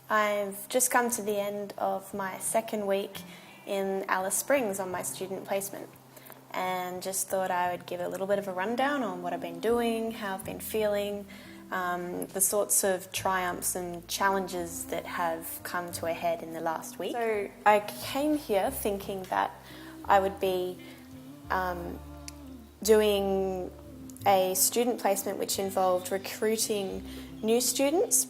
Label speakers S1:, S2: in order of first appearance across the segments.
S1: I've just come to the end of my second week in Alice Springs on my student placement, and just thought I would give a little bit of a rundown on what I've been doing, how I've been feeling, the sorts of triumphs and challenges that have come to a head in the last week. So I came here thinking that I would be doing a student placement which involved recruiting new students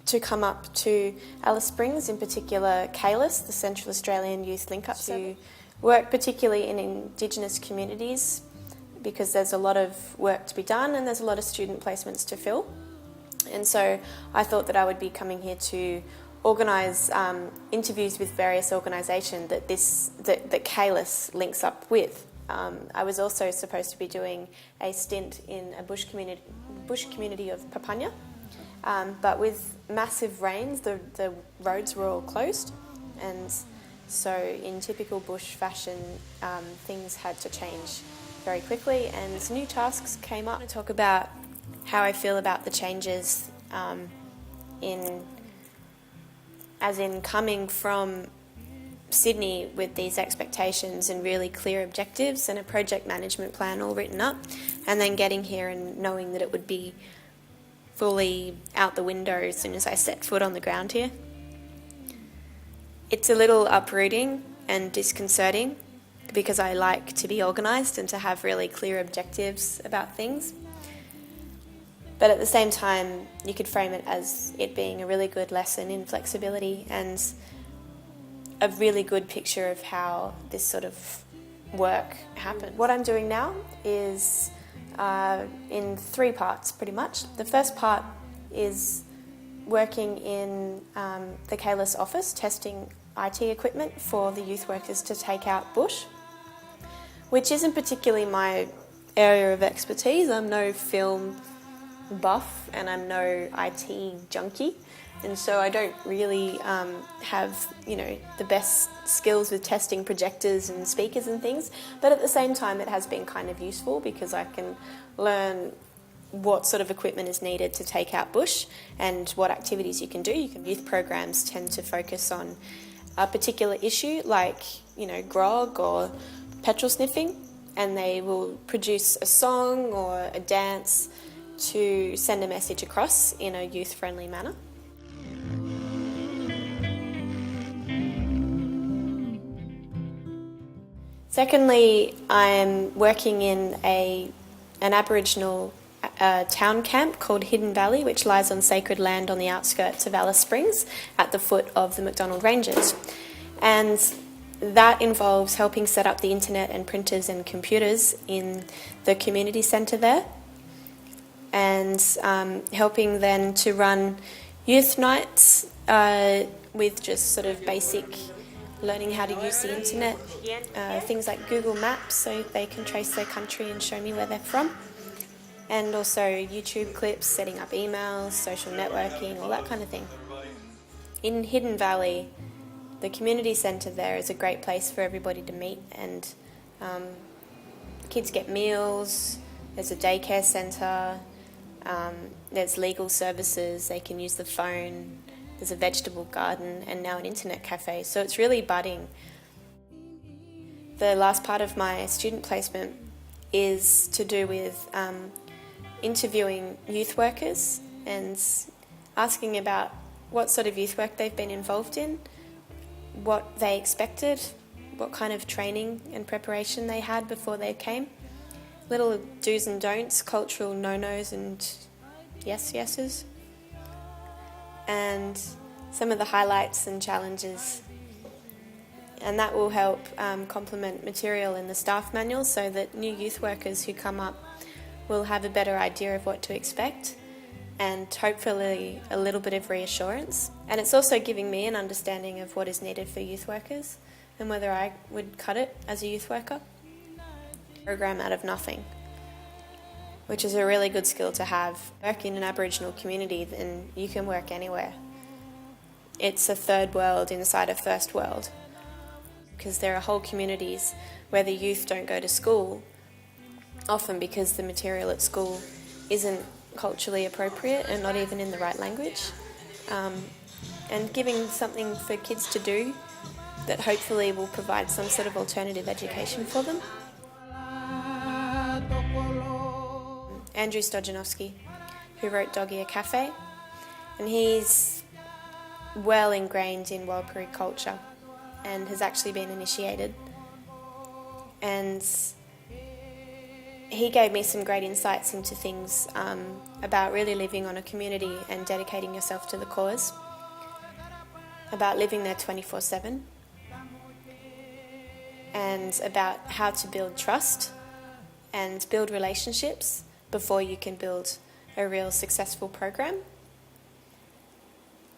S1: to come up to Alice Springs, in particular CAYLUS, the Central Australian Youth Link-Up, to work particularly in Indigenous communities, because there's a lot of work to be done and there's a lot of student placements to fill. And so I thought that I would be coming here to organise interviews with various organisations that CAYLUS links up with. I was also supposed to be doing a stint in a bush community of Papanya, but with massive rains the roads were all closed, and so in typical bush fashion things had to change very quickly and new tasks came up. I want to talk about how I feel about the changes as in coming from Sydney with these expectations and really clear objectives and a project management plan all written up, and then getting here and knowing that it would be fully out the window as soon as I set foot on the ground here. It's a little uprooting and disconcerting because I like to be organised and to have really clear objectives about things. But at the same time, you could frame it as it being a really good lesson in flexibility and a really good picture of how this sort of work happens. What I'm doing now is in three parts, pretty much. The first part is working in the CAYLUS office, testing IT equipment for the youth workers to take out bush, which isn't particularly my area of expertise. I'm no film buff and I'm no IT junkie, and so I don't really have, the best skills with testing projectors and speakers and things, but at the same time it has been kind of useful because I can learn what sort of equipment is needed to take out bush and what activities you can do. Youth programs tend to focus on a particular issue like, grog or petrol sniffing, and they will produce a song or a dance to send a message across in a youth-friendly manner. Secondly, I'm working in an Aboriginal town camp called Hidden Valley, which lies on sacred land on the outskirts of Alice Springs at the foot of the McDonald Ranges. And that involves helping set up the internet and printers and computers in the community centre there, and helping then to run youth nights with just sort of basic learning how to use the internet, things like Google Maps so they can trace their country and show me where they're from, and also YouTube clips, setting up emails, social networking, all that kind of thing. In Hidden Valley, the community centre there is a great place for everybody to meet, and kids get meals, there's a daycare centre, there's legal services, they can use the phone, there's a vegetable garden, and now an internet cafe, so it's really budding. The last part of my student placement is to do with interviewing youth workers and asking about what sort of youth work they've been involved in, what they expected, what kind of training and preparation they had before they came, little do's and don'ts, cultural no-nos and yes-yeses, and some of the highlights and challenges. And that will help complement material in the staff manual so that new youth workers who come up will have a better idea of what to expect and hopefully a little bit of reassurance. And it's also giving me an understanding of what is needed for youth workers and whether I would cut it as a youth worker. Program out of nothing, which is a really good skill to have. Work in an Aboriginal community, then you can work anywhere. It's a third world inside a first world, because there are whole communities where the youth don't go to school, often because the material at school isn't culturally appropriate and not even in the right language. and giving something for kids to do that hopefully will provide some sort of alternative education for them. Andrew Stojanowski, who wrote Doggy a Cafe, and he's well ingrained in Warlpiri culture and has actually been initiated. And he gave me some great insights into things about really living on a community and dedicating yourself to the cause, about living there 24/7, and about how to build trust and build relationships before you can build a real successful program.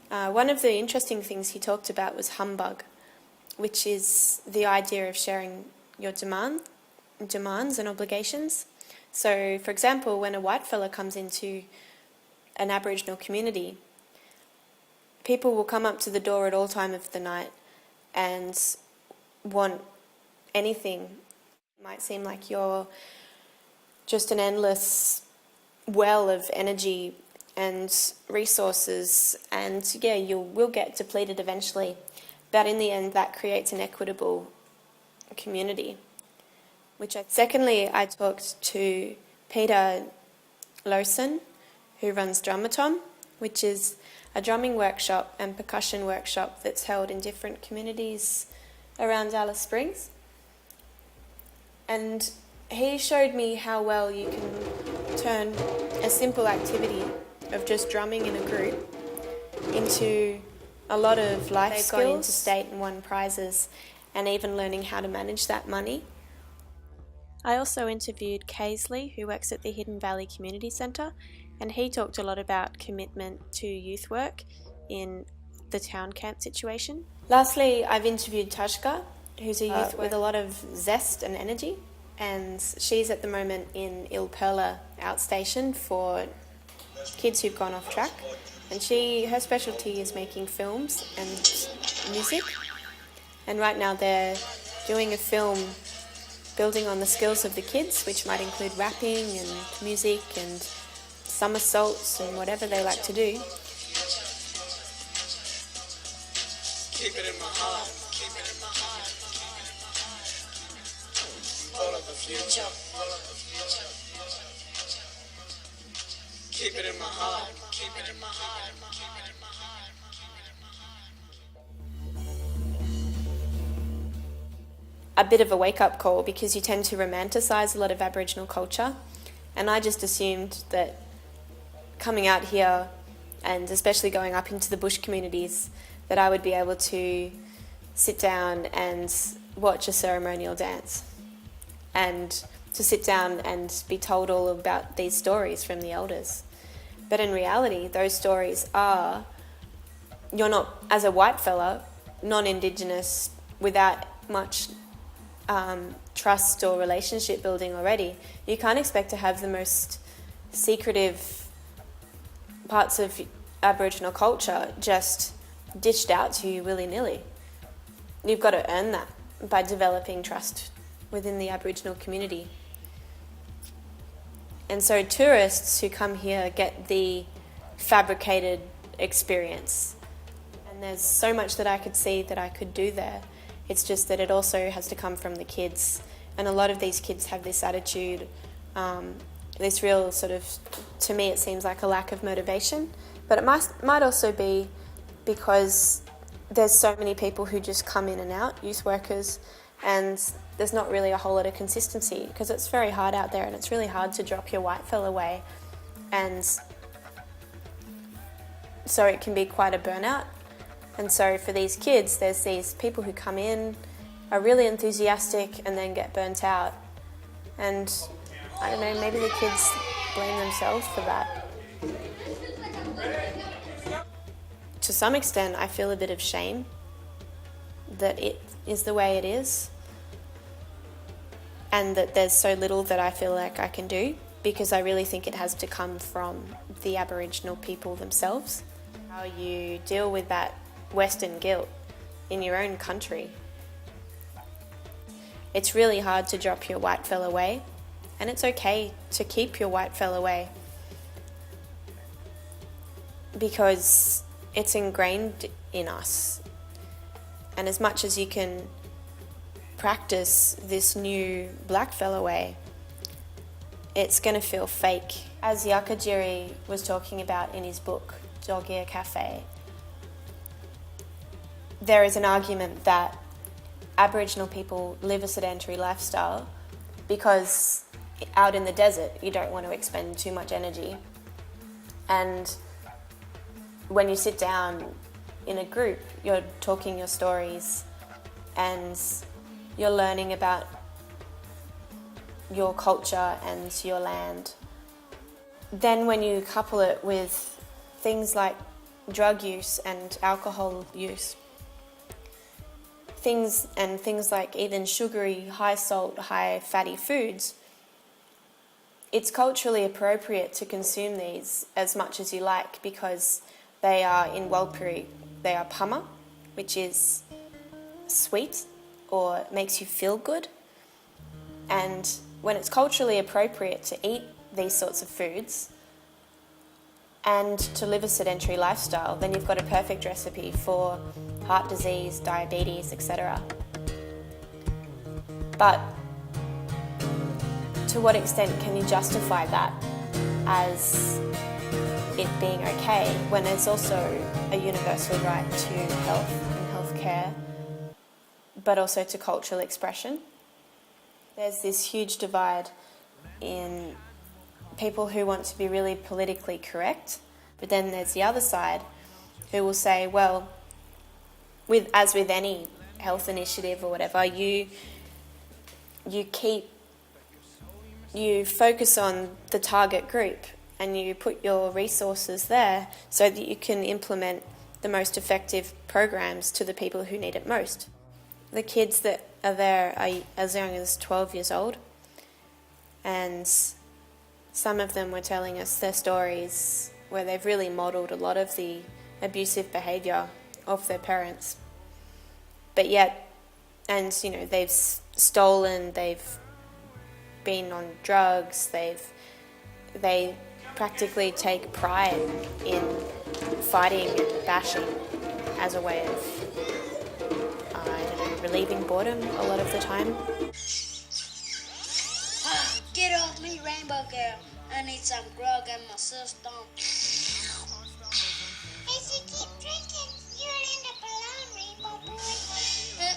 S1: One of the interesting things he talked about was humbug, which is the idea of sharing your demands and obligations. So, for example, when a white fella comes into an Aboriginal community, people will come up to the door at all time of the night and want anything. It might seem like you're just an endless well of energy and resources, and yeah, you will get depleted eventually, but in the end that creates an equitable community. Secondly, I talked to Peter Lowson, who runs Drumatom, which is a drumming workshop and percussion workshop that's held in different communities around Alice Springs. And he showed me how well you can turn a simple activity of just drumming in a group into a lot of life skills. They've gone into state and won prizes, and even learning how to manage that money. I also interviewed Kaysley, who works at the Hidden Valley Community Centre, and he talked a lot about commitment to youth work in the town camp situation. Lastly, I've interviewed Tashka, who's a youth with a lot of zest and energy, and she's at the moment in Ilperla outstation for kids who've gone off track, and her specialty is making films and music, and right now they're doing a film building on the skills of the kids, which might include rapping and music and somersaults and whatever they like to do. Keep it in my heart, keep it in my heart, keep it in my heart. All of the future, all of the future. Keep it in my heart, keep it in my heart, keep it in my heart, keep it in my heart. A bit of a wake-up call, because you tend to romanticise a lot of Aboriginal culture, and I just assumed that coming out here, and especially going up into the bush communities, that I would be able to sit down and watch a ceremonial dance, and to sit down and be told all about these stories from the elders. But in reality, those stories are, you're not, as a white fella, non-Indigenous, without much trust or relationship building already, you can't expect to have the most secretive parts of Aboriginal culture just dished out to you willy-nilly. You've got to earn that by developing trust within the Aboriginal community. And so tourists who come here get the fabricated experience. And there's so much that I could see that I could do there. It's just that it also has to come from the kids. And a lot of these kids have this attitude, this real sort of, to me it seems like a lack of motivation. But it might also be because there's so many people who just come in and out, youth workers, and there's not really a whole lot of consistency, because it's very hard out there, and it's really hard to drop your white fella away, and so it can be quite a burnout. And so for these kids, there's these people who come in, are really enthusiastic, and then get burnt out. And I don't know, maybe the kids blame themselves for that. To some extent, I feel a bit of shame that it is the way it is, and that there's so little that I feel like I can do, because I really think it has to come from the Aboriginal people themselves. How you deal with that Western guilt in your own country. It's really hard to drop your white fella away, and it's okay to keep your white fella away, because it's ingrained in us. And as much as you can practice this new blackfella way, it's going to feel fake. As Yakajiri was talking about in his book, Dog Ear Cafe, there is an argument that Aboriginal people live a sedentary lifestyle because out in the desert you don't want to expend too much energy. And when you sit down in a group, you're talking your stories and you're learning about your culture and your land. Then when you couple it with things like drug use and alcohol use, things like even sugary, high salt, high fatty foods, it's culturally appropriate to consume these as much as you like because they are in Warlpiri, they are pama, which is sweet or makes you feel good. And when it's culturally appropriate to eat these sorts of foods and to live a sedentary lifestyle, then you've got a perfect recipe for heart disease, diabetes, etc. But to what extent can you justify that as it being okay when there's also a universal right to health and healthcare, but also to cultural expression? There's this huge divide in people who want to be really politically correct, but then there's the other side who will say, well, as with any health initiative or whatever, you focus on the target group and you put your resources there so that you can implement the most effective programs to the people who need it most. The kids that are there are as young as 12 years old, and some of them were telling us their stories where they've really modelled a lot of the abusive behaviour of their parents. But yet, and you know, they've stolen, they've been on drugs, they practically take pride in fighting and bashing as a way of, relieving boredom a lot of the time.
S2: Get off me, Rainbow Girl. I need some grog in my system. As you keep drinking, you'll end up alone, Rainbow Boy.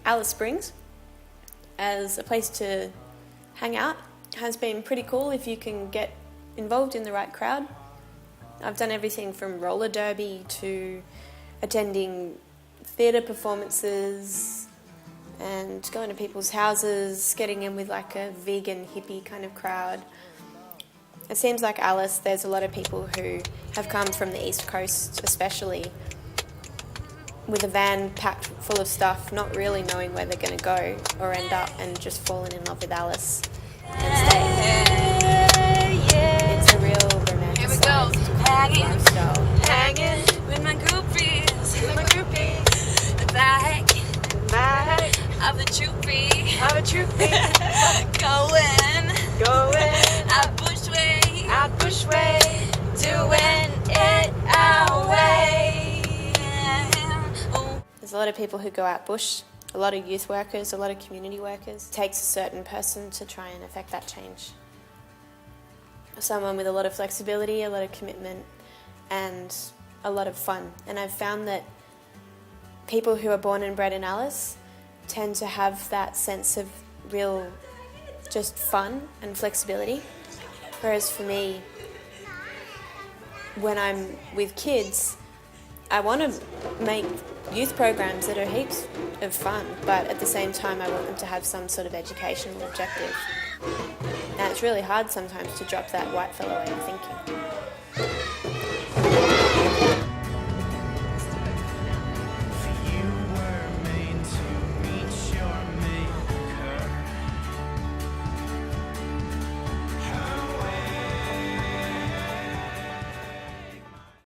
S1: Alice Springs, as a place to hang out, has been pretty cool if you can get involved in the right crowd. I've done everything from roller derby to attending theatre performances and going to people's houses, getting in with like a vegan hippie kind of crowd. It seems like Alice, there's a lot of people who have come from the East Coast especially, with a van packed full of stuff, not really knowing where they're going to go or end up, and just fallen in love with Alice and staying. It's a real romanticised lifestyle.
S3: Hanging with my groupies, the back of the troopy, going out bushway, doing it our way.
S1: There's a lot of people who go out bush, a lot of youth workers, a lot of community workers. It takes a certain person to try and affect that change. Someone with a lot of flexibility, a lot of commitment, and a lot of fun. And I've found that people who are born and bred in Alice tend to have that sense of real just fun and flexibility. Whereas for me, when I'm with kids, I want to make youth programs that are heaps of fun, but at the same time I want them to have some sort of educational objective. And it's really hard sometimes to drop that white fellow way of thinking.